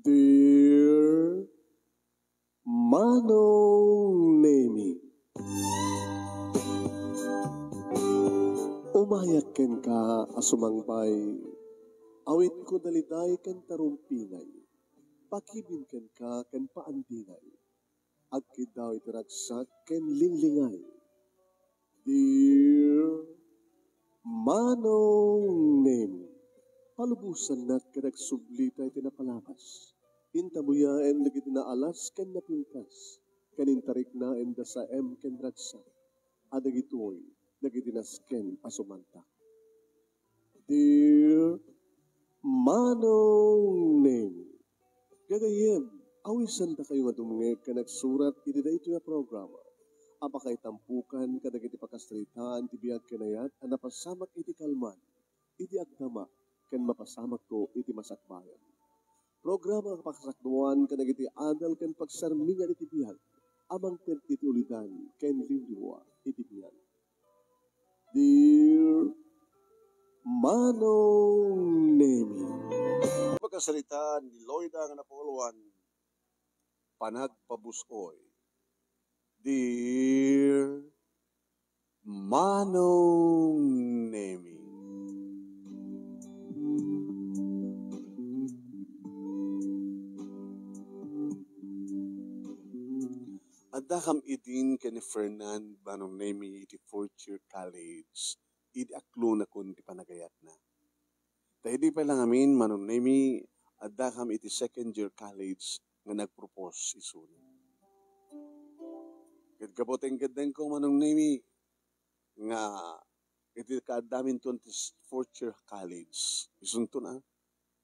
Dear Manong Nemi, umayak ken ka asumangbay, awit ko daliday ken tarumpingay, pakibin ken ka ken paandingay, agkid daw itiragsak ken linglingay. Dear Manong Nemi, palubusan na kanagsubli tayo tinapalakas. Intabuya en lagi tinaalas ken napintas. Kanintarik na en da sa ken dragsa. Adagitoy, lagi tinasken asumanta. Dear Manong Nemi, gagayem, awisan ta kayo nga dumungeg ka nagsurat iti da ito yung programa. Apakay tampukan kadag iti pakastritaan ti biyag kanayat ang napasamak iti kalman, iti agdama, ken mapasamak ko iti masakbayan. Programa pakasakduan kadag iti adal ken pagsarmingan iti biyag, amang ken iti ulidan ken liwliwa iti biyag. Dear Manong Nemi, pagkasalita ni Loida nga napuluan, panagpabuskoy. Dear Manong Nemi, adda kam idin ken Fernand Manong Nemi iti fourth year college, iti aklo na kun ti panagayat na. Dahil di pa lang amin, Manong Nemi, adda kam iti second year college nga nagpropose isuna. Kadkapoting kadeng ko, Manong Nemi, nga iti kaadamin to iti fourth year college. Isunto na,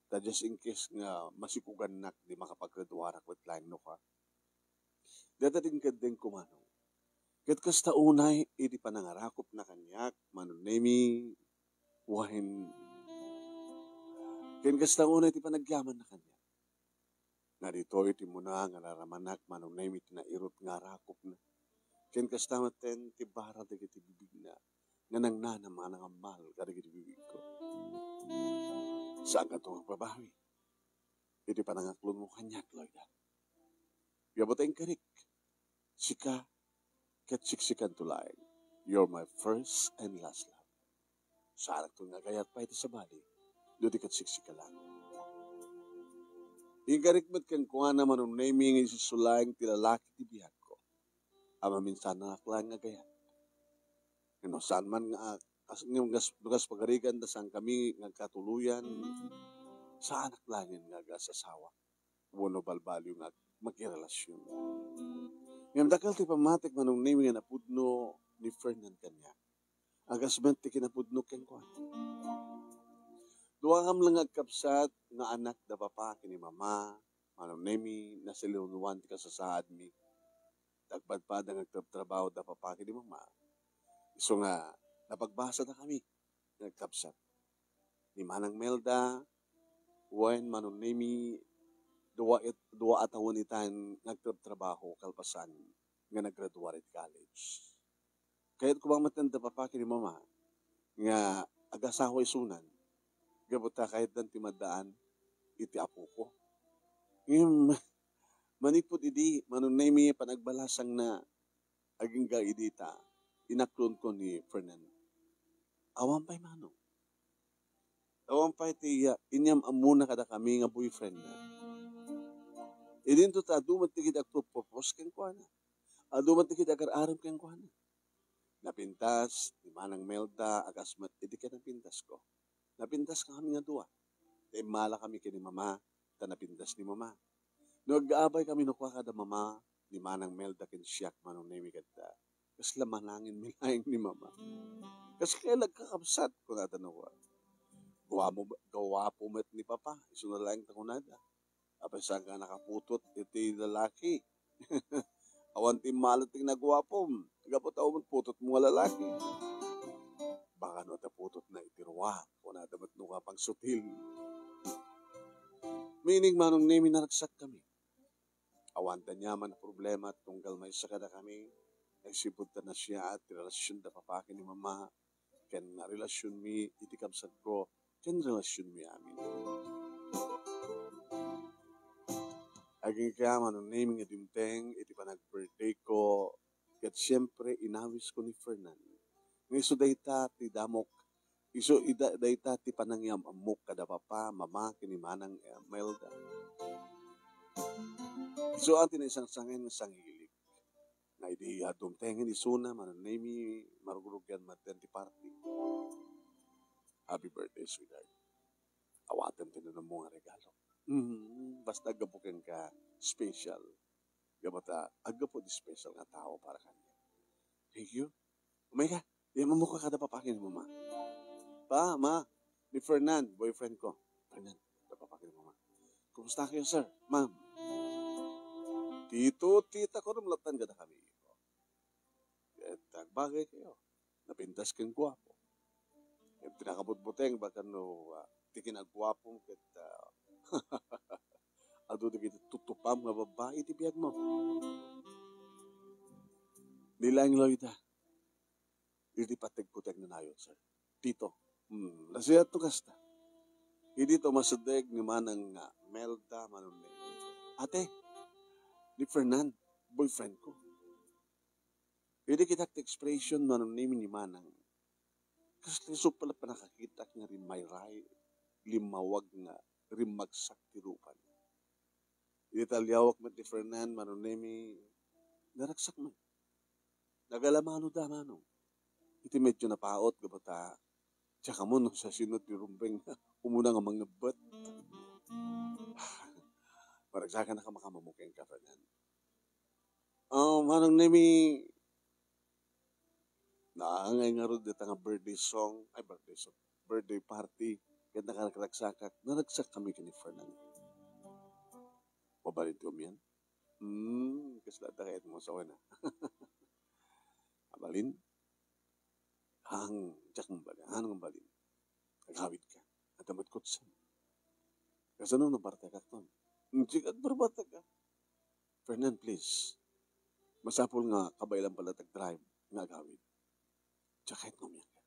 ta just in case nga masikugan nak di makapaggraduarak with line no ka. Dadating kadeng ko, Manong. Katkas taunay, iti panangarakop na kanyak, Manong Nemi, wahin ken kas taunay iti panagyaman na kanya. Nga dito iti muna nga naramanak, Manong Nemi, tinairot nga rakop na. Ken kas tamaten ti bara dagiti bibig na, nga nangnanam nga nangamal kadagiti bibig ko. Saan ka itong babawi? Iti panangaklon mo kanyak, Loida. Gaboteng karik, sika, ket siksikan tulaeng. You're my first and last love. Saan itong nagayat pa iti sabali, doon kat siksika lang. Igarikmat kan kuha naman ng naming isusulayang tilalaki ti bihag ko. Ama minsan na aklang nga gayat. Ano, saan man nga, lugas pagarigan, saan kami nga katuluyan, sa anak langin nga gasasawa. Wano balbalyo nga magkirelasyon. Ngayon dakal ti pamatik manong naming nga napudno ni Fernand kanya. Agasment ti kinapudno ken kuha. Duwangam lang agkapsat nga anak da papa kini mama, manong nemi na silinuan ti kasasaad mi. Dagbadpad ang agtrabaho da papa kini mama. Iso nga, napagbasa na kami, nagkapsat. Ni Manang Melda, when manong nemi, duwa atawon itan nagtrabaho kalpasan nga naggraduate college. Kaya't kumang matanda papa kini mama, nga agasahoy sunan, gabuta kahit dan timadaan, iti apo ko. Ngayon, manipod idi, manong nemi panagbalasang na aging gaidita, inaklon ko ni Fernand. Awan pa'y manong. Awan pa'y tiya, inyam amuna kada kami nga boyfriend na. Idin to ta, dumat tikit agpropose keng kwa na. Dumat tikit agar-aram keng kwa na. Napintas, ni Manang Melda, agasmat, idi ka napintas ko. Napintas ka kami nga duwa. E mala kami kini mama, ta napintas ni mama. Noag-aabay kami no kwa kada mama, ni Manang Melda ken siyak manong nemi kada. Kas lamanangin milaing ni mama. Kas kaya nagkakapsat ko natanong ko. Gawapo met ni papa, iso na lang takunada. Apay saan ka nakaputot, iti lalaki. Awan ti malating nagwapom, gapot awon putot mga lalaki. Baka no taputot na itirwa, kung nadamat no ka pang sutil. Meaning manong nemi naragsak kami. Awan ta niya man problema at tunggal may sakada kami. Nagsipod ta na siya at relasyon da papaki ni mama. Ken na relasyon mi itikabsat ko, ken relasyon mi amin. Aging kaya manunaming nga dimteng, iti pa nag-birthday ko, kat siyempre inawis ko ni Fernan. Nga iso dayta ti damok, iso dayta ti panangyam amok kada papa, mama, kinimanang Melda. Iso ang tinaisang sangin nga sanghilig. Na idi dumtengen isuna, manunami, marugurugyan maten ti party. Happy birthday, sweetheart. Awatan tinanong mo nga regalo. Basta agapukin ka, special. Gabata, agapo di special nga tao para kanya. Thank you. Umay ka, di mamukha kada papakin ni mama. Pa, ma, ni Fernand, boyfriend ko. Fernand, kada papakin ni mama. Kumusta kayo, sir? Ma'am. Tito, tita ko rumlatan kada kami. At bagay kayo. Napintas kang guwapo. At tinakabot-buteng, baka no, tikin ang guwapo mo, ado na kita tutupam nga babae, itibiyag mo. Nilang loyda. Hindi patag-putag na nayon, sir. Tito. Nasiya to kasta. Hindi to masadeg ni manang Melda, manong ate, ni Fernand, boyfriend ko. Hindi kita expression manong ni manang. Kasi so pala pa nakakita nga rin may ray, limawag nga, rin magsak tirupan. Italyawak man ni Fernand, manunemi, naraksak man. Nagalamano da manong. Iti medyo napaot, gabata, tsaka mo nung sa sinot ni Rumbeng, umuna nga mga bat. Maragsakan na ka makamamukeng ka, Fernand. Manunemi, naangay nga rin dito nga birthday party, kaya nakaragsakat, naragsak kami ka ni Fernand. Mabalito mo yan? Kasi dadakayat mo sa wana. Abalin? Tsak mong balin. Hanong balin? Nagawid ka. At damot kutsan. Kasi ano nabarta ka ton? Tsak at barbata ka. Fernand, please. Masapol nga kabaylan pala tag-drive. Nagawid. Tsak mo yan ka.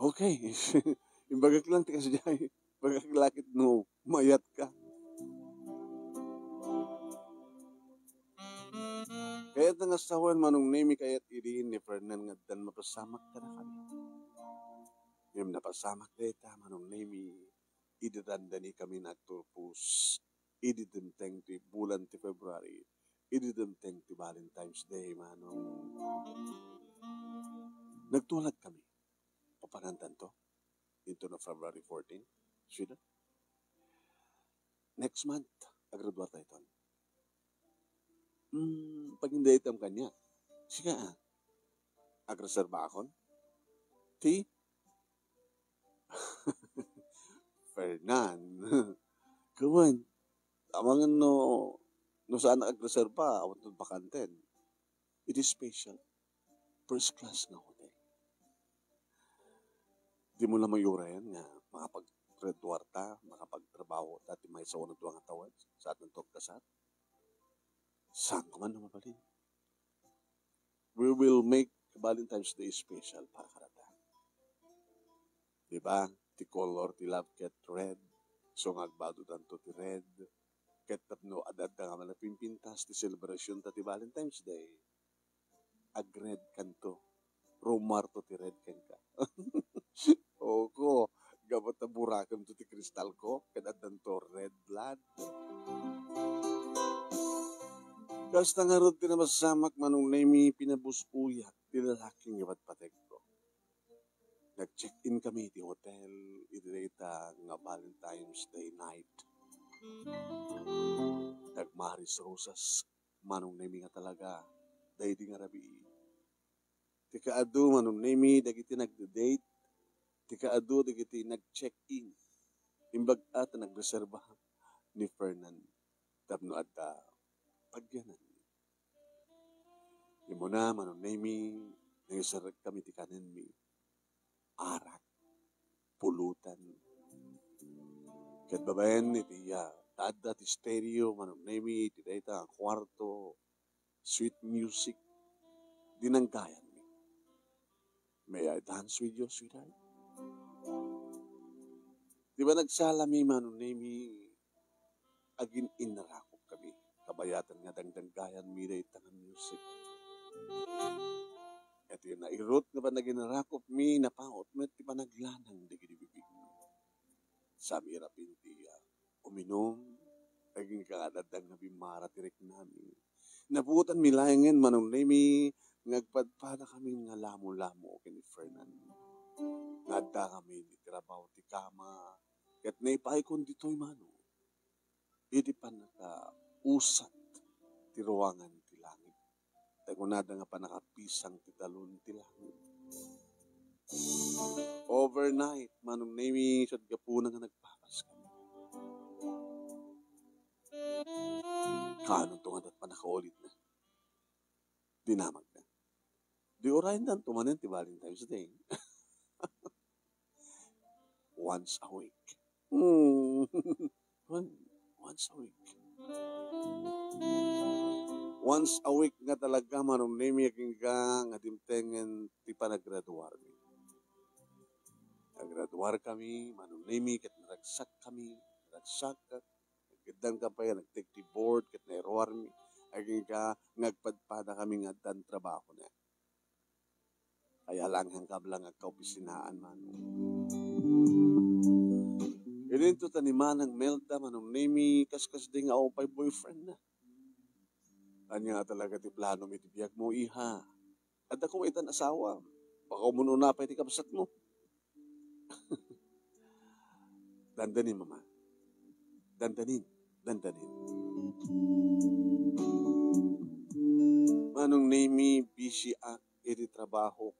Okay. Imbagak lang ti kasi dyan. Bagak lakit no. Mayat ka. Kaya't nga sawan manong nemi kaya't iriin ni Fernand nga dan mapasamak ka na kami. Yung napasamak deta manong nemi ididandani kami nagturpus. Ididenteng ti bulan ti February. Ididenteng ti Valentine's Day manong. Nagtulag kami. Papangantan to. Into na February 14. Sida? Next month. Agradwa tayo ito. Pag hindi itam kanya, siya agreserba akon? Ti? Fernand. Kawan, tamangan no saan agreserba, awat nun bakanten. It is special. First class na hotel. Di mo na mayura yan nga, makapag-redwarta, makapagtrabaho, dati may sa unod nga tawad, sa atong togkasat. Saan ka man na mabalin? We will make Valentine's Day special para karata. Diba? Ti color, ti love, ket red. So ngagbado tanto ti red. Ket tapno adad nga malapimpintas ti celebration ta ti Valentine's Day. Ag-red kanto. Romarto ti red ken ka. Oko, gabat na burakam to ti kristal ko. Ket adanto red blood. Kasta nga rin tinamasamak manong nemi pinabuspuyak ti lalaking yabat patek ko. Nag-check-in kami ti hotel, idireta nga Valentine's Day night. Nagmaris rosas, manong nemi nga talaga, dahi di nga rabi. Ti kaadu manong nemi, dagiti nagde-date, ti kaadu dagiti nag-check-in. Imbag at nagreserba ni Fernand. Tapno at pagyanan. Yung muna, manong nemi, nangisarag kami ti kanan mi. Arak, pulutan. Kat babayan, iti taada ti stereo, manong nemi, ti dayta ang kwarto, sweet music, dinanggayan mi. May I dance with you, sweetheart? Di ba nagsalami, manong nemi, agin inarakop kami. Kabayatan nga dangdanggayan miday tangan music. Ito yung nairot nga ba na ginarakop mi, napaot mo, ti pa naglanang di bibig mo. Sa mirapin ti uminom, aging kakadadang nga bimara tirik namin. Nabutan mi layangan manong mi, ngagpadpada kami nga lamo-lamo kini Fernando. Ngadda kami ni trabaho ti kama, kat naipay kong dito'y mano. Idi pa naka-usat ti ruwangan ti langit. Tagunada nga pa nakapisang ti talon ti langit. Overnight, manong nami siya gapuna nga nagpapas kami. Kanon to nga pa nakaulit na. Dinamag na. Di orayin dan tumanin ti Valentine's Day. Once a week. Once a week. Once a week nga talaga manong nami aking nga dimtengen ti panagraduar mi. Nagraduar kami, manong nami kat naragsak kami, naragsak kat nagkidang ka pa yan, nagtake ti board kat nairuar mi. Aking ngagpadpada kami nga dan trabaho na. Kaya lang hang kablang agkaopisinaan manong. Ininto taniman ng Melda manong nami kaskas di nga ako pa'y boyfriend na. Anya nga talaga ti plano mi ti biyag mo, iha. At ako may itan asawa. Baka umuno na pa iti kapsat mo. Dandanin, mama. Dandanin. Manong nami busy iti trabaho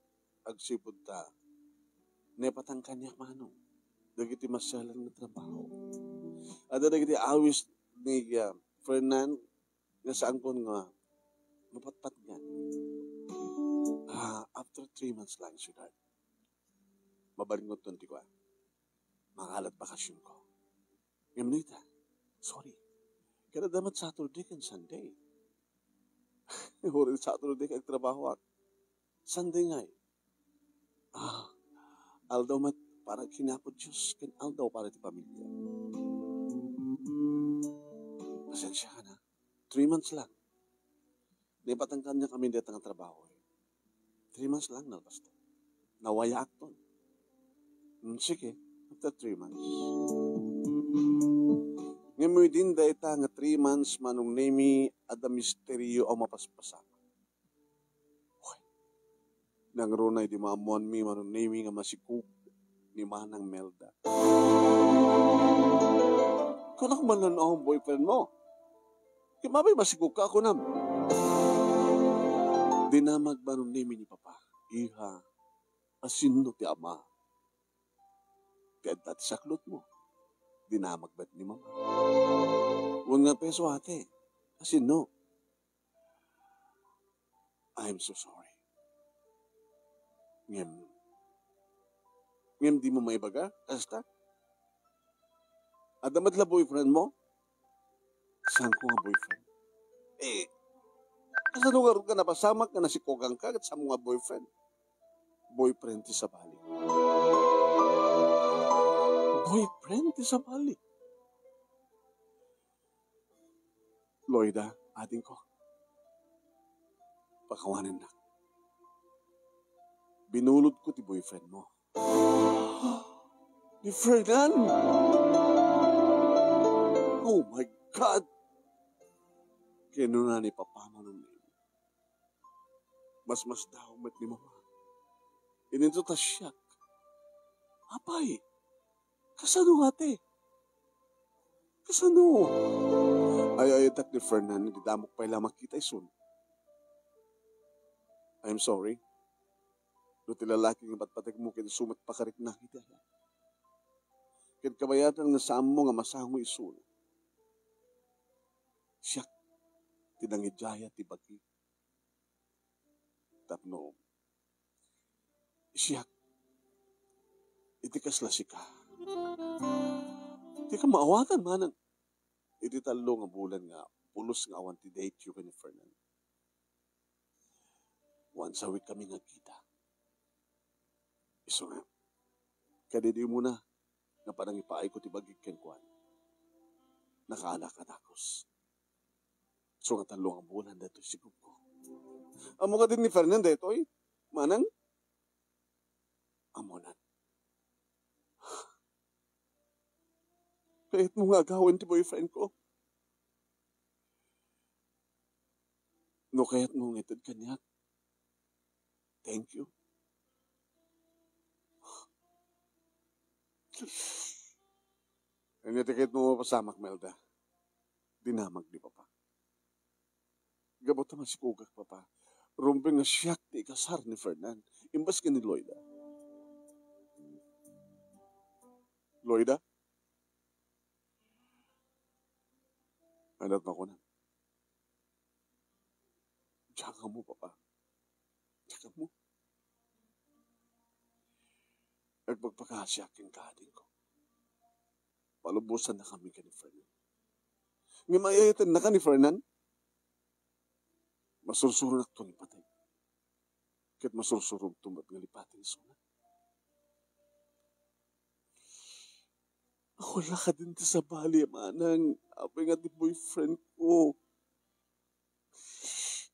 agsipod ta. Nepatang kanyak manong. Dagiti masyalan na trabaho. At dagiti awis ni Fernand nga saan ko nga mapatpat nga. After 3 months lang, sweetheart. Mabalingot nun ti ko. Makalat bakasyon ko. Ngamunita, sorry. Kaya damat Saturday kan Sunday. Hurin Saturday kag trabaho at Sunday nga aldaw mat para kinapod Diyos kan aldaw para ti pamilya. Pasensya ka na. 3 months lang. Naipatangkan niya kami dito ng trabaho. 3 months lang na pastor. Nawaya akton. Sige, after 3 months. Ngayon din dahil nga 3 months manong nami at the misteryo o mapaspasama. Okay. Nang runay di maamuan mi manong nami nga masikuk ni Manang Melda. Kung ako man lang ang boyfriend mo, kimabay masikuk ka ako nam. Dinamag manong nami ni Papa, iha, asin no ti ama. Kaya dati saklot mo. Dinamag ba't ni Mama? Huwag nga peso ate. Kasi no. I'm so sorry. Ngem di mo may baga? Asta? Adamat la boyfriend mo? Saan ko nga boyfriend? Asa lugar ka napasamak ka na si Kogang ka at sa mga boyfriend? Boyfriend ti sa bali. Boyfriend ti sa bali. Loida, ating ko. Pakawanan na. Binulod ko ti boyfriend mo. Ni Ferdinand! Oh my God! Kino na ni Papa mo nung name. Mas daw mat ni Mama. Ininto ta siyak. Apay, kasano ate? Kasano? Ay, tak ni Fernand, di damok pa ilang makita isun. I'm sorry. Doon ti lalaking ibatpatek mo kaya sumat pakarik na kita. Kaya kabayatan nga saan mo nga masahang mo isun. Siyak, tinangidjaya ti bagi. Tapno, siyak, iti kaslasi ka. Iti ka maawagan manan. Iti talo nga bulan nga, pulos nga awan ti date you ka ni Fernand. Once a week kami nga kita. Iso nga, kadidi mo na, nga parang ipaay ko ti bagig ken kuan. nakaanak anakos. So nga talong ang bulan dito siguro ko. Amo ka din ni Fernanda ito manang amonan. Kahit mo nga agawin ti boyfriend ko. No kahit mo ngitid kanya. Thank you. Kanya tikit mo mapasamak, Melda. Dinamag di papa. Gabot naman si Kugak, papa. Rumping nga siyak di kasar ni Fernan. Imbas ka ni Loida. Loida? Alat mo ko na. Tsaka mo, papa. Tsaka mo. Nagpagpakasyak yung kading ko. Palubusan na kami ka ni Fernan. Nga mayayatin na ka ni Fernan. Masursuro na ito ni patay. Kahit masursuro tumat nga lipatin suna. Ako laka din sa bali, manang. Apay nga di boyfriend ko.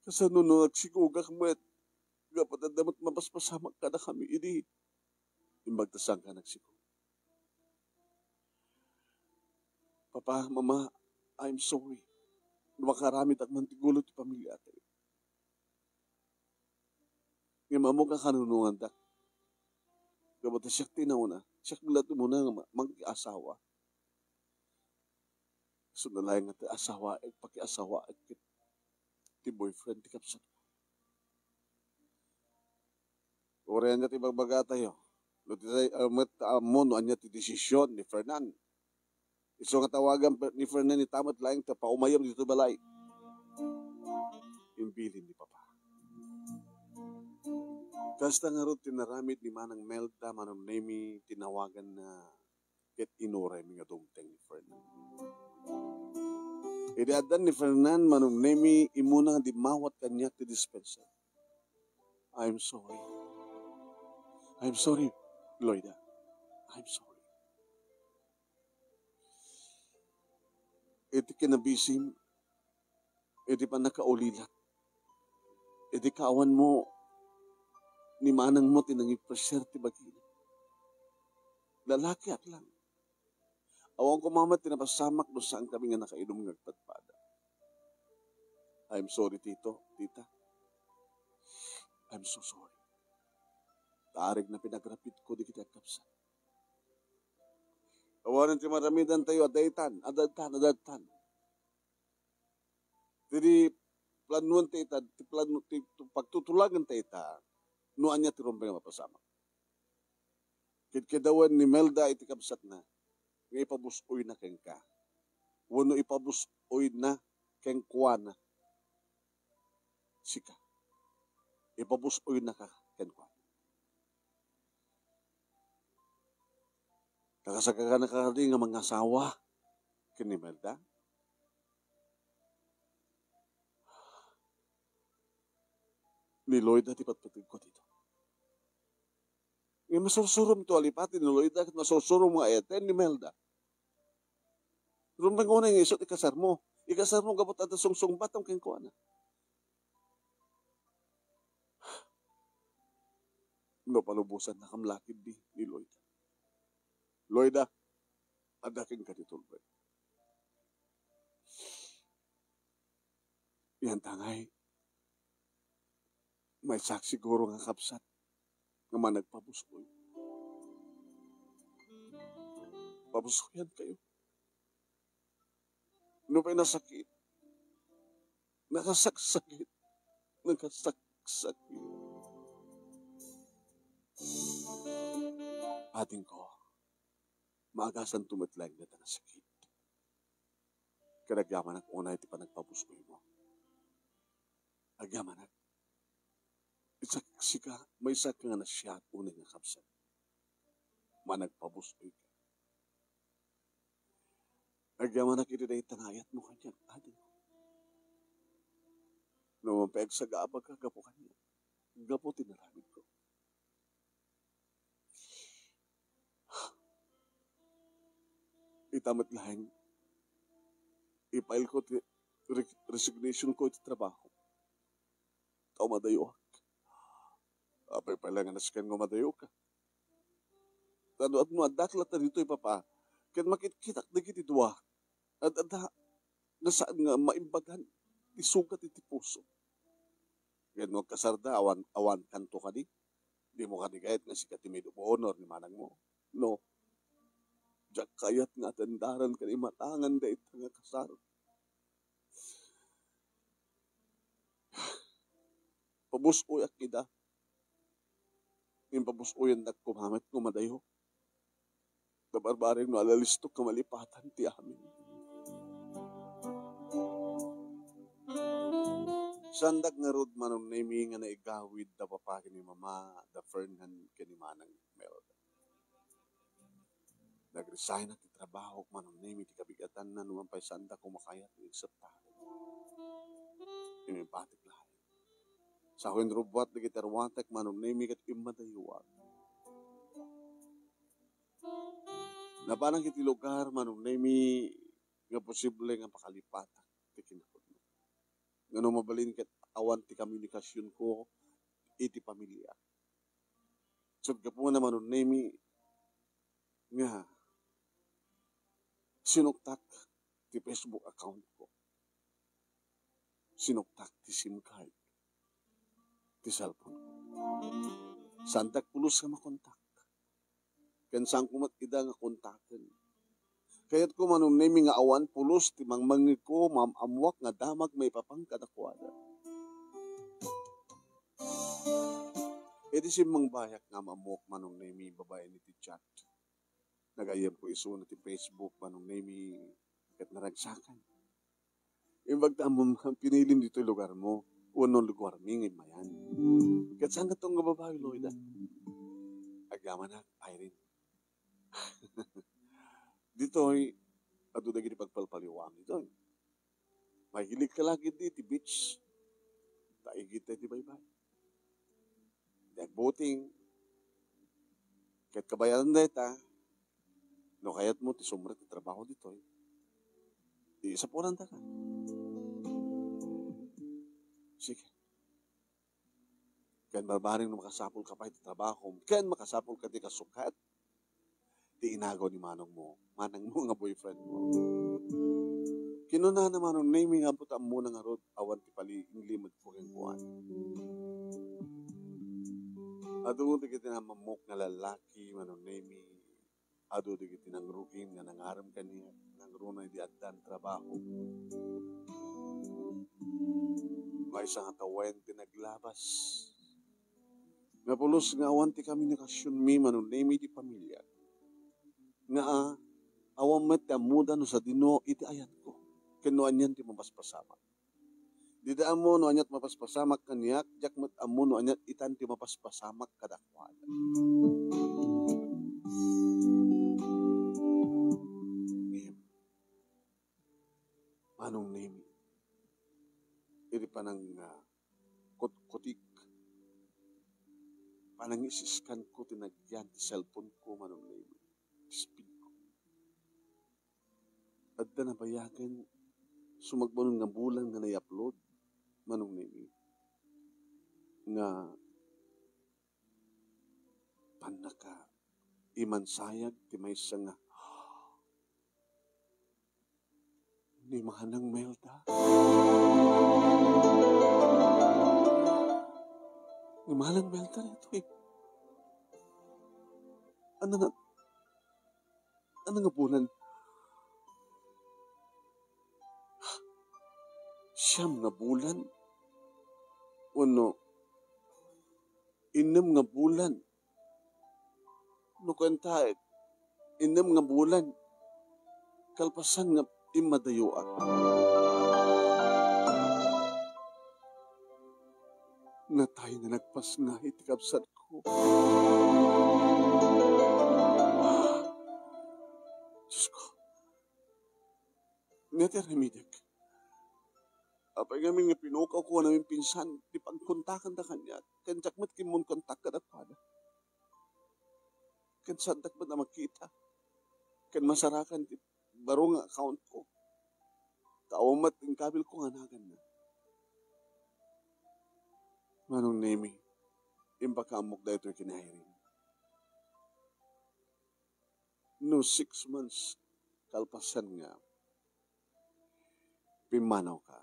Kasi no nagsigugak mo at gapat at damat mapaspasamak ka na kami. Hindi. Imbagtasang ka nagsigugak. Papa, Mama, I'm sorry. Makaramit at mantigulot yung pamilya tayo. Nga mamong ka kanunungan ta. Gabata siya tinaw na. Siya bilat mo na mag-asawa. So nalayang nga asawa at paki-asawa at ti boyfriend ti kapsat. Orehan niya ti bagbaga tayo. Mono anya ti desisyon ni Fernan. Iso nga tawagan ni Fernan ni tamat laing ta paumayam dito balay. Imbilin ni Papa. Kasta nga ro tinaramit ni Manang Melda, Manang Nemi, tinawagan na ket inuray mi nga dumteng ni Fernan. Idadan ni Fernan, Manang Nemi, imuna nga di mawat kanya ti dispenser. I'm sorry. I'm sorry, Loida. I'm sorry. Iti kinabisim, iti pa nakaulilat. Iti kaawan mo, ni manang mo tinangipresyer ti bagina. Lalaki at lang. Awang ko mama tinapasamak no saan kami nga nakainom ng agpadpada. I'm sorry, Tito, Tita. I'm so sorry. Taarig na pinagrapit ko di kita kapsan. Awanan ti maramidan tayo adaytan. Jadi planuan tayo pagtutulagan tayo no anya ti rompeng mapasama. Kitkidawan ni Melda iti kapsat na nga ipabusoy na keng ka. Wano ipabusoy na keng kuwana. Sika. Ipabusoy na ka keng kuwana. Kakasaka na kakali nga mga asawa kini Melda. Ni Lloyd na tipatpatid ko dito. Nga masursurom to alipatin ni Lloyd at masursurom mga eten ni Melda. Rumpang ko na yung isot ikasar mo. Ikasar mo gabot at sungsung batang keng kuwana. No palubusan na kamlakid ni Lloyd. Loida, adaking ka dito, Lloyd. Yan tangay. May saksi siguro nga kapsat nga managpabusoy. Pabusoyan kayo. Ano pa'y nasakit? Nakasaksakit. Ating ko, maagasan tumatlang na ng sakit. Karagyaman ak unay ti panagpabusoy mo. Agyaman ak. Sika, may sak nga na siya at unay nga kapsat. Managpabusoy ka. Agyaman ak iti dahi tangayat mo kanya. Ating ko. No, mampeg sa gaabag ka, gapo kanya. Gapo tinaramid ko. Itamat lahing i-file ko ti resignation ko iti trabaho. Tao madayo ak. Apay pala nga naskan nga madayo ka. Tano at no, adaklat na dito papa. Kaya makitkitak na kiti dua. At nasaan nga maimbagan, isugat iti puso. Kaya no, kasarda, awan kanto ka di. Di mo kanigayat nga si katimido mo honor ni manang mo. No. Diyak kayat nga tandaran ka ni matangan da ito nga kasar. Pabusoy ak ida. Yung pabusoy ang nagkumamit ko madayo. Dabarbaring no alalistok ka malipatan ti amin. Sandag nga rod manong naimi nga naigawid da papa ni mama, da Fernand kani manang Melda. Nag-resign na ti trabaho manong naimi ti kabigatan na numan pa'y sanda kumakayat ng September. Imimpatik lahat. Sa huwin rubat na gitarwatak manong naimi kat imadayuwag. Na parang iti lugar manong naimi nga posible nga pakalipatak ti kinakot mo. Nga no mabalin kat awan ti komunikasyon ko iti pamilya. So kapo naman manong naimi nga sinuktak ti Facebook account ko. Sinuktak ti SIM card. Ti cellphone ko. Sandak pulos ka makontak. Kansang kumat ida nga kontaken. Kaya't ko manong nami nga awan pulos ti mangmangi ko mamamwak nga damag may papang kadakwada. E di simang bayak nga mamwak manong nami babae ni ti chat. Nagayam ko iso na ti Facebook manong nami kat naragsakan. Imbagtaan mo pinilim dito yung lugar mo. Unong lugar mingin mayan. Kat saan ka itong babae, Loida? Agaman na, Irene. Dito'y, ato na gini pagpalpaliwang. Dito'y, mahilig ka lagi di, ti beach. Taigit tayo ti baybay. Nag-boating. Kahit kabayaran na ita, no kayat mo, ti sumret, ti trabaho dito'y. Di isa po ranta ka. Sige. Kan barbaring na makasapol ka pa iti trabaho, kan makasapol ka ti kasukat, ti inagaw ni manong mo nga boyfriend mo. Kinuna na manong naming abot ang muna nga rod, awan ti pali, inglimad po kang buwan. Ado di kiti na mamok nga lalaki, manong naming, ado di kiti nang rugin nga nangaram kaniya, nang runay di addan trabaho. May isang atawen ti naglabas. Napulos nga awan ti komunikasyon mi manong nami ti pamilya. Nga awan met ti amuda no sa dino iti ayat ko. Kenuan yan ti mapaspasamak. Didaan mo no anyat mapaspasamak kanyak, jak met amo no anyat itan ti mapaspasamak kadakwada. Manong nami. Iri panang kutik. Panang isiskan ko tinagyan ti cellphone ko manong name. Speed ko. At na nabayagan sumagbanon nga bulan nga na-upload manong name. Nga panaka imansayag ti may nga ni Manang Melda. Ni Manang Melda ito eh. Ano nga bulan? Siyam nga bulan? Uno, inam nga bulan? No kanta inam nga bulan? Kalpasan nga imadayuan. Na tayo na nagpas nga itikapsat ko. Diyos ko. Neter namidag. Apay kami nga pinukaw ko namin pinsan, di pagkontakan na kanya, kanjak mat kimon kontak ka na pada. Kan sandak ba na makita? Kan masarakan, di barong account ko. Taumat ang kabil ko nga nagan na. Manong nemi, imbaka amok da ito'y kinahirin. No 6 months kalpasan nga, pimanaw ka.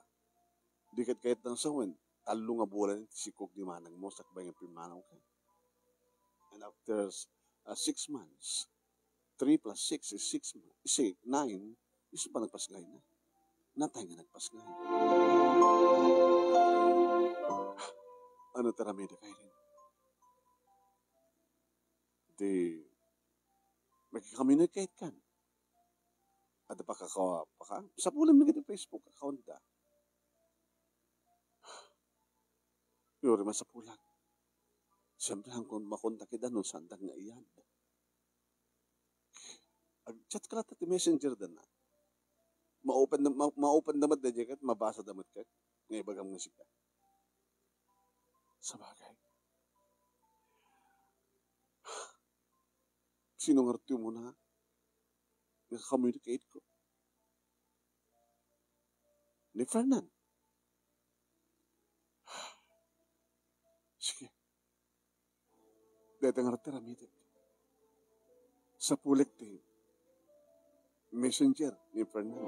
Di kat kahit ng sawan, talo nga bulan, sikog di manang mo, sakbay nga pimanaw ka. And after 6 months, 3 plus 6 is 6 months, 9, isa pa nagpasgay na. Natay nga nagpasgay. Ano taramida kayo rin? Di, magkikamunicate ka. At pakakawa pa ka. Sa pulang mga Facebook account da. Yuri man sa pulang. Siyempre kung makontakit ano, sandang nga iyan. Ag-chat ka natin messenger da na. Ma-open naman da dyan mabasa damat ka. Ngay bagang musika. Sa bagay. Sinungarto mo na. Nakakommunicate ko. Ni Fernan. Sige. Dahil nga ramitin. Sa pulik din. Messenger ni Fernan.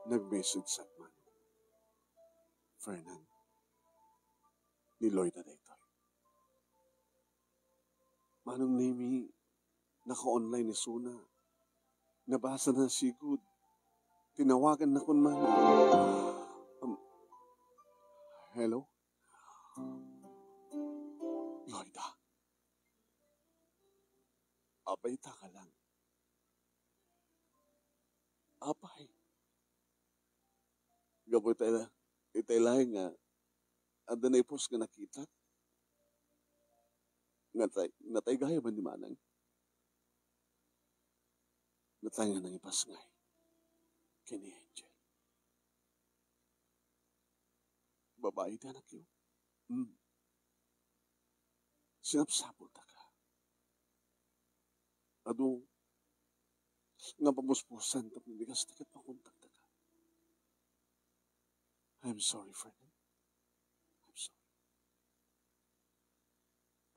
Nag-message sa man. Fernan. Ni Lloyd na dito. Manong nemi, naka-online ni Suna. Nabasa na si Good. Tinawagan na kun man. Hello? Lloyda. Abay ta ka lang. Abay. Gaboy tayo na. Itay lahi nga. Anda na ipos nga nakita. Natay gaya man ni Manang. Natay nga nang ipasngay. Kini Angel. Babae na anak yun. Sinapsapol ta ka. Ado, nga pamuspusan tapos hindi ka stakit makontak ta ka. I'm sorry, Ferdinand. I'm sorry.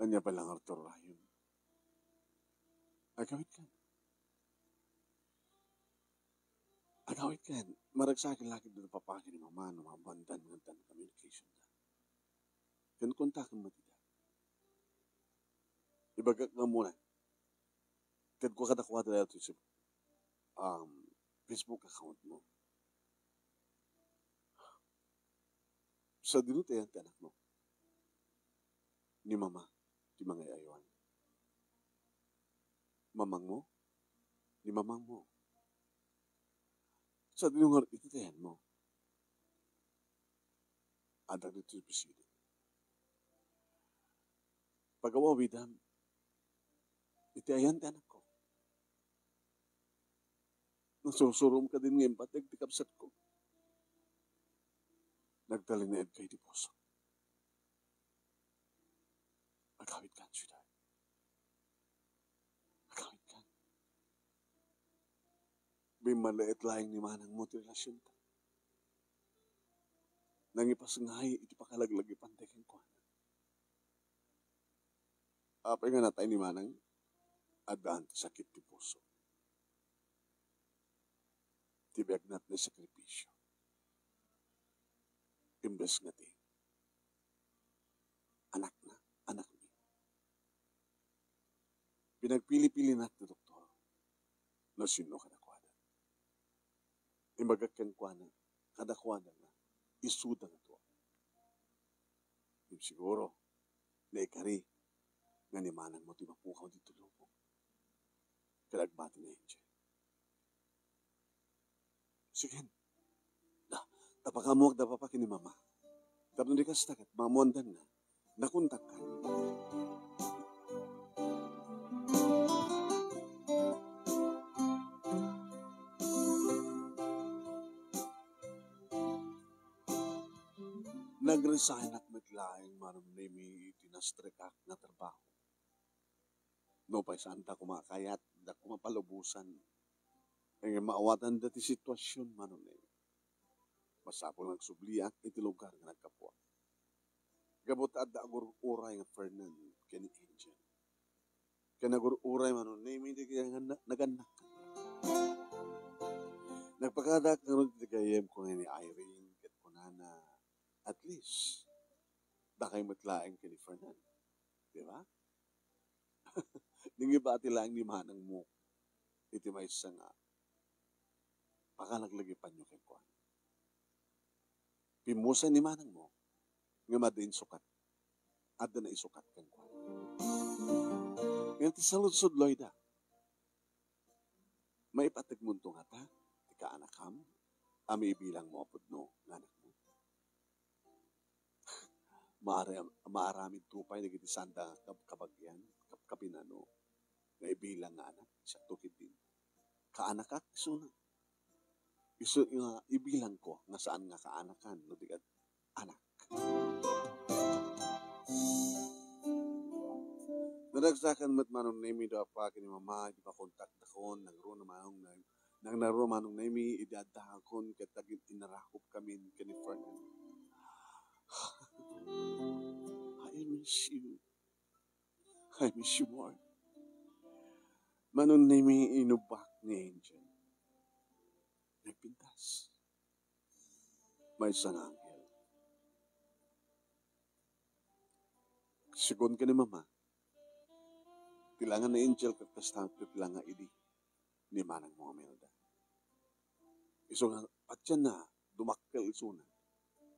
Anya pa lang Arthur Ryan. Agawit ka. Agawit ka. Marag sa akin laki doon papakin ni mama no mabandan ng communication da. Kan kontakin mo tida. Ibagak nga muna. Kad ko kadakuha dala ito sa Facebook account mo. Sa dinute yan anak mo. Ni mama, di mga ayawan. Mamang mo, ni mamang mo. Sa dinungar, ititayan mo. Adag dito yung presidente. Pagawa widam, itayan anak ko. Nasusurom ka din ngayon, patag tikapsat ko. Nagdali na kay di puso. Agawit ka, sweetheart. Agawit ka. May maliit lahing ni manang mo relasyon ta. Nangipasngay, iti pakalaglag ipantekin ko. Apay nga natay ni manang, adaan sakit di puso. Tibiyag nat na sakripisyo. Imbes nga ti. Anak ni. Pinagpili-pili nat na doktor na sino kadakwanan. Imbagak kan kwa na, kadakwanan na, isuda nga to. Yung siguro, na ikari, nga ni manang mo, timapukaw dito lupo. Kalagbati na Angel. Sige. Tapakamuak da papaki ni mama. Tapos di ka stakit, mamondan na. Nakuntak ka. Nag-resign at maglaing maram nemi nastrikak na trabaho. No pa saan ta kumakayat, da kumapalubusan. Ang maawatan dati sitwasyon manon eh. Masapol nagsubliak iti lugar nga nagkapwa. Gabot adda agur-uray nga Fernand kani Angel. Kanagur-uray manon eh, hindi kaya naganak. Nagpakadak na rin tigayem ko ni Irene kat ko na at least dakay matlaing kani Fernand. Di ba? Ningi ba lang ni manang mo iti may isa nga pakalaglagi pa nyo kay Kwan. Pimusa ni manang mo nga madain sukat at na isukat kang Kwan. Ngayon ti salud-sud Loida maipatig mo nga ta ti kaanakam ami ibilang mo apod no nga anak mo. Maaramid tupay nagiti sanda kabagyan kapinano nga ibilang nga anak siya tukid din. Kaanakak iso na. Iso nga ibilang ko nga saan nga kaanakan no digad anak. Nadagsakan mat manong nemi do pa kini mama di pa kontak dakon nagro na manong nang naro manong nemi idadahakon ket tagit inarakop kami kini Fernand. I miss you. I miss you more. Manon nemi inubak ni Angel. Nagpintas. May isang anghel. Sigon ka ni mama. Tilangan na Angel kakastang tilangan idi ni manang mga Melda. Iso nga patyan na dumakkel iso na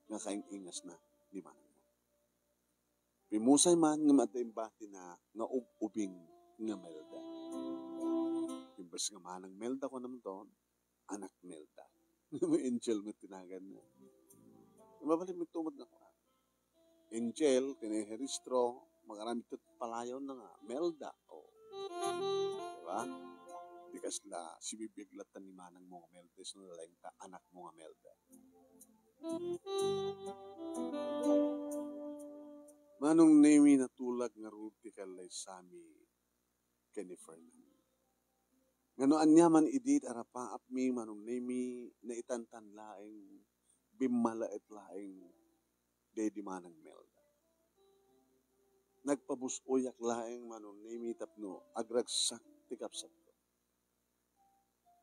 nga kaing-ingas na ni manang mo. Pimusay man nga mataimbati na nga ubing nga Melda. Imbas nga manang Melda ko naman doon, anak Melda. Angel mo tinagan na. Mabalik mo tumod na ko. Angel, kinaheristro, magaramit ito palayaw na nga, Melda. O. Diba? Di kasla, si bibiglatan ni manang mo nga Melda, so nalaing ka, anak mo nga Melda. Manong nemi natulag nga ruti kalay sami kani Fernand. Ngano anyaman idit arapaap mi manong nemi na itantan laing bimalaet laing dedi manang Melda. Nagpabusoyak laing manong nemi tapno agragsak tikapsat ko.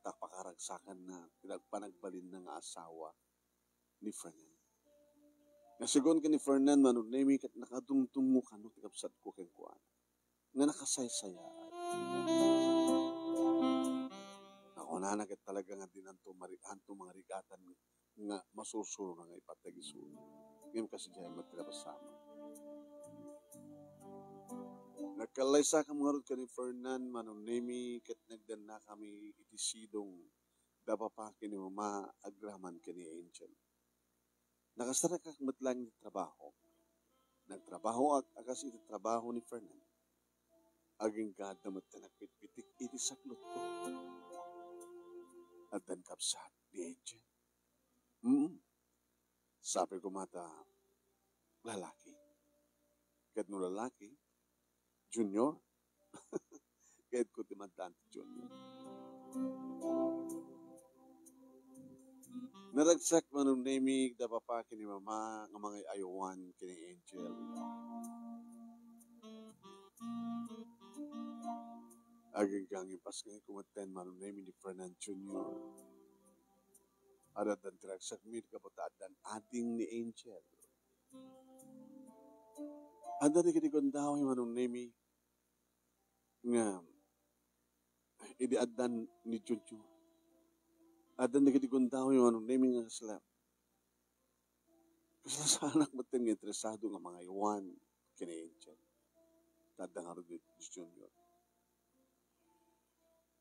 Takpakaragsakan na pinagpanagbalin ng asawa ni Fernand. Nasigon ka ni Fernand manong nemi kat nakadungtung mo kano tikapsat ko keng kuan. Nga nakasaysaya. Nakunana kat talaga nga dinanto mga rigatan nga masusuro na nga ipatagisuro. Ngayon kasi dyan magkakasama. Nagkalay sa kamarod ka ni Fernand manong nemi kat nagdan na kami itisidong dapapaki ni mama agraman ka ni Angel. Nakasara ka matlang ni trabaho. Nagtrabaho akas iti trabaho ni Fernand. Aging gada matanagpitpitik iti saklot ko. At dan kapsat ni Angel. Sabi ko mata, lalaki. Kahit no lalaki, junior. Kahit ko timantaan junior. Naragsak manong namig da papa kini mama nga mga ayawan kini Angel. Aging gangin pas kaya kumaten manong namig ni Fernand Jr. Ada dan teragsak mi kabataan dan ading ni Angel. Ada di kitigondaw yung manong namig nga idiadan ni Junior. Ada di kitigondaw yung manong namig nga kaslam. Kasi sa anak matin nga interesado nga mga iwan kini Angel. Tadang araw ni Junior.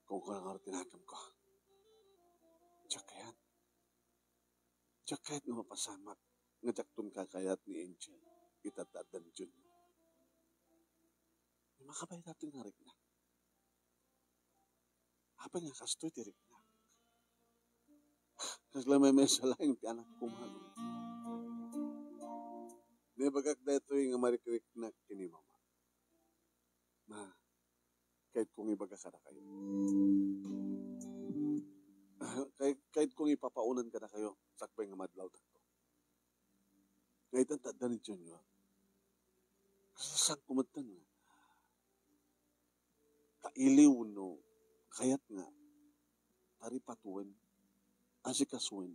Kung ka nga tinakam ko. Tsakayan. Tsakayat na mapasamak. Nga tsaktun kakayat ni Angel. Itatadan Junior. Makabay natin nga rin na. Apa nga kastoy ti rin na. Kasi lamay may salaing ti anak ko malo. Nibagak da ito yung marikrik na kini mama. Ma, kahit kung ibaga ka na kayo. kahit kung ipapaunan ka na kayo, sakbay nga madlaw na to. Ngayon ang tanda ni Junior. Kasasang kumatan nga. Kailiw no, kayat nga, taripatuan, asikasuan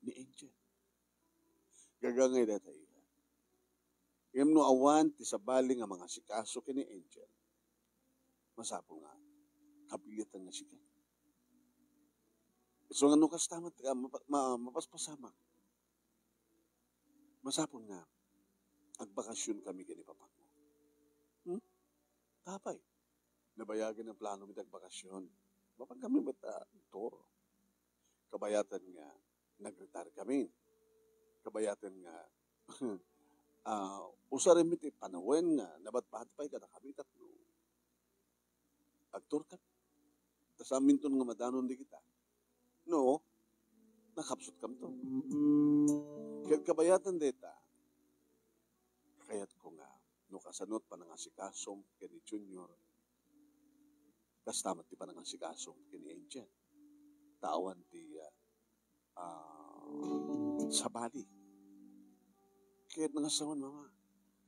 ni Angel. Gagangay na tayo. Ngam no awan, ti sabali nga mga sikaso kini Angel. Masapo nga, kapilitan nga siya. So nga no kastamat, mapaspasamak. Masapo nga, agbakasyon kami kini papa mo. Tapay, nabayagan ang plano mitag bakasyon. Mapag kami bata, toro. Kabayatan nga, nag-retire kami. Kabayatan nga, usarin mi ti panawen nga, nabatpatpay ka na kami tatlo. Aktor ka. Tas amin to nga madanon di kita. No, nakapsot kam to. Kaya kabayatan deta, kayat ko nga, no kasanot pa nga si Kasom, kini Junior, kastamat ti pa nga si Kasom, kini Angel. Tawan ti sabali. Kaya nangasawan, mama,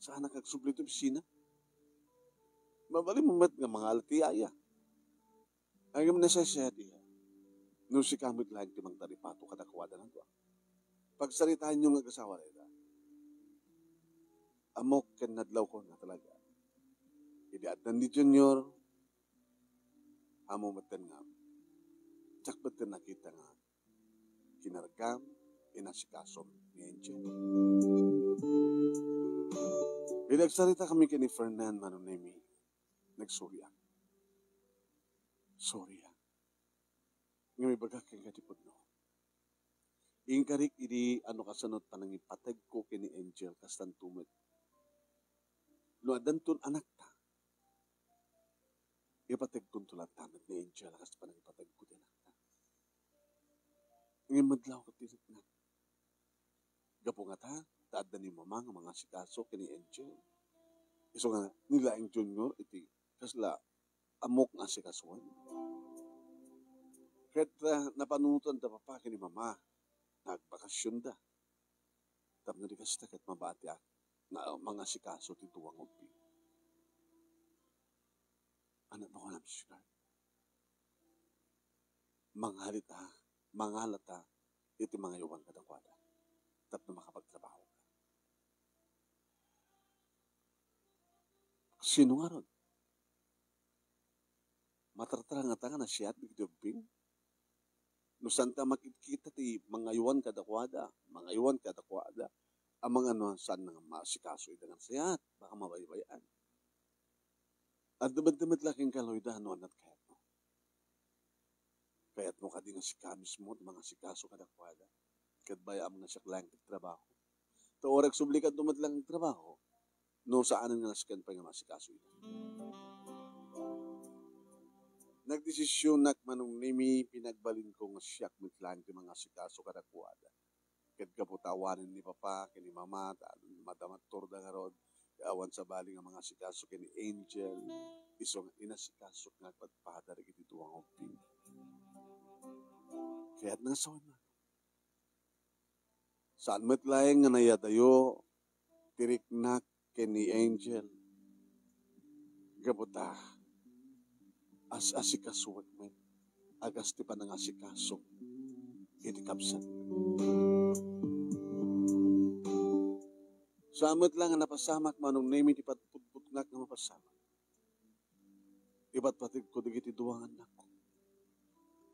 saan nakagsubli ito bisina? Mabali mo mat nga mga alatiyaya. Ang yung nasasayati, no si kamit lang timang taripato kadakwada ng tuwa. Pagsalitaan nyo ng asawa rin, amok ken nadlaw ko na talaga. Idiatan ni Junior, amo matan nga, tsakbatan nakita nga, kinargam, inasikasom ni Angel. Pinagsalita kami kini Fernan Manonemi, nagsurya. Sorry nga may bagak kang katipod no. Ingkarik idi ano kasanot pa nang ipatag ko kini Angel kastan tumit. No adanton anak ta. Ipatag ko tulat tamat ni Angel kastan pa nang ipatag ko ti anak ta. Ngayon madlaw ka tisit na. Gapo nga ta, taad ni mama nga mga sikaso kini Angel. Iso nga nila ang Junior iti kasla amok nga sikasuan. Kahit napanunutan da papa kini mama, nagbakasyon da. Tap na di kasta kahit mabati na mga sikaso ti tuwang upi. Anak mo ko na misikar. Mangalata, iti mga yuwan kadakwada. Tap na makapagtrabaho ka. Sino nga ron? Matartarang nga tanga na siya at bigdubing. No santa makikita ti mga yuwan kadakwada, ang mga ano, saan nga masikaso idangan siya, baka mabaybayan. At damad-damad laking kaloyda, no, anat kayat mo. Kayat mo ka din nga sikamis mo, mga sikaso kadakwada. Kadbaya mo na siya lang trabaho. To orag sublikat dumad lang trabaho, no saan nga nasikan pa nga masikaso ito. Nagdesisyon nak manong nimi pinagbalin ko nga siyak mitlang ti mga sikaso kadakwada. Ket kaputawanin ni papa kini mama madamat torda nga rod awan sa bali nga mga sikaso kini Angel iso nga inasikaso nga pagpadar iti tuwang oping. Kaya't nasawan na. Saan mitlaeng nga nayadayo tiriknak kini Angel. Gabuta asikasuwag men, agas ti pa nang asikaso, iti kapsan. Samot lang nga napasamak manong name iti patputputnak nga mapasamak. Iba't patig ko digiti duwang anak ko.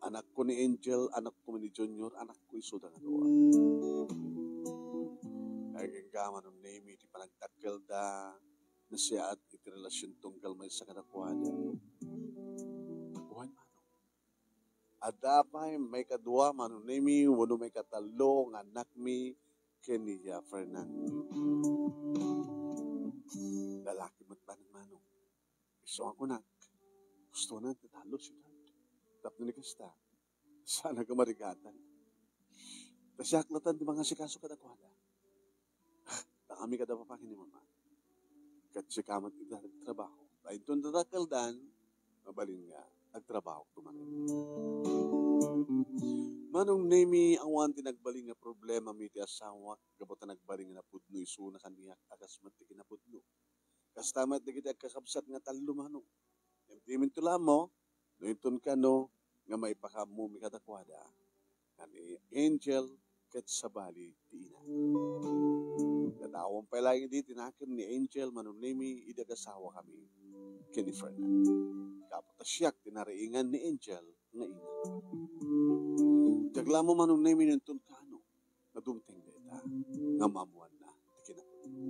Anak ko ni Angel, anak ko ni Junior, anak ko iso da nga duwa. Ay gama ng name iti panagtakkel da na siya at iti relasyon tunggal may sa kadakwada. Adapay may kadua manunemi wano may katalo nga anak mi keniya Fernando. Lalaki mo't ba ng manong? Iso ako nak. Gusto na tatalo siya. Tapos ni kasta. Sana kamarigatan. Tasyaklatan di mga sikaso kadakwada. ami kada papa kini mama. Kat si kamat ita nagtrabaho. Lain tun dadakaldan, mabalin nga, nagtrabaho tumanin. Manong nemi awan tinagbaling nga problema mi ti asawa, gabota nagbaling nga napudno iso na kaniyak agasmat ti kinapudno. Kastamat di kita kakabsat nga talo manong. Yung timin tula mo, no itun ka no, nga may pakamu mi katakwada, ani Angel ket sabali ti ina. Nadawang pa lang hindi tinakim ni Angel manong nemi idagasawa kami kini Fernan. Kapot siyak tinariingan ni Angel nga ina. Dagla mo manong nemi ng tunkano na dumteng deta nga mamuan na ti kinapudno.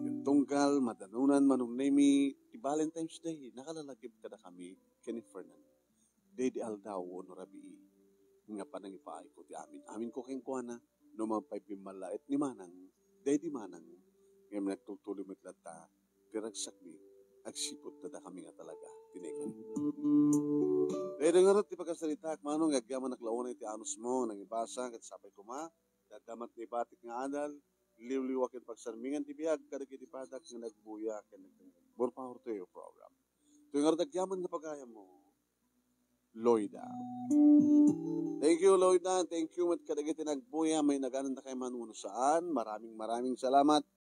Yung tunggal madanunan manong nemi ti Valentine's Day nakalalagib kada kami kini Fernan. Day di aldaw no rabii nga panangipaay ko ti amin. Amin ko keng kuana no mapaypimmalait ni manang day di manang nga nagtutuloy mo tlata tiragsak mi agsipot tada kami nga talaga tinikan. Dahil nga rin ti pagkasalita manong agyaman naklaunay ti anus mo nang ibasa kat sapay kuma dadamat ni batik nga adal liwliwak yung pagsarmingan ti biyag kadag iti padak nga nagbuya ken more power to your program. Ito nga rin agyaman na pagkaya mo Loida. Thank you, Loida. Thank you. At kadagiti nagbuya. May naganan na kay manuno saan. Maraming salamat.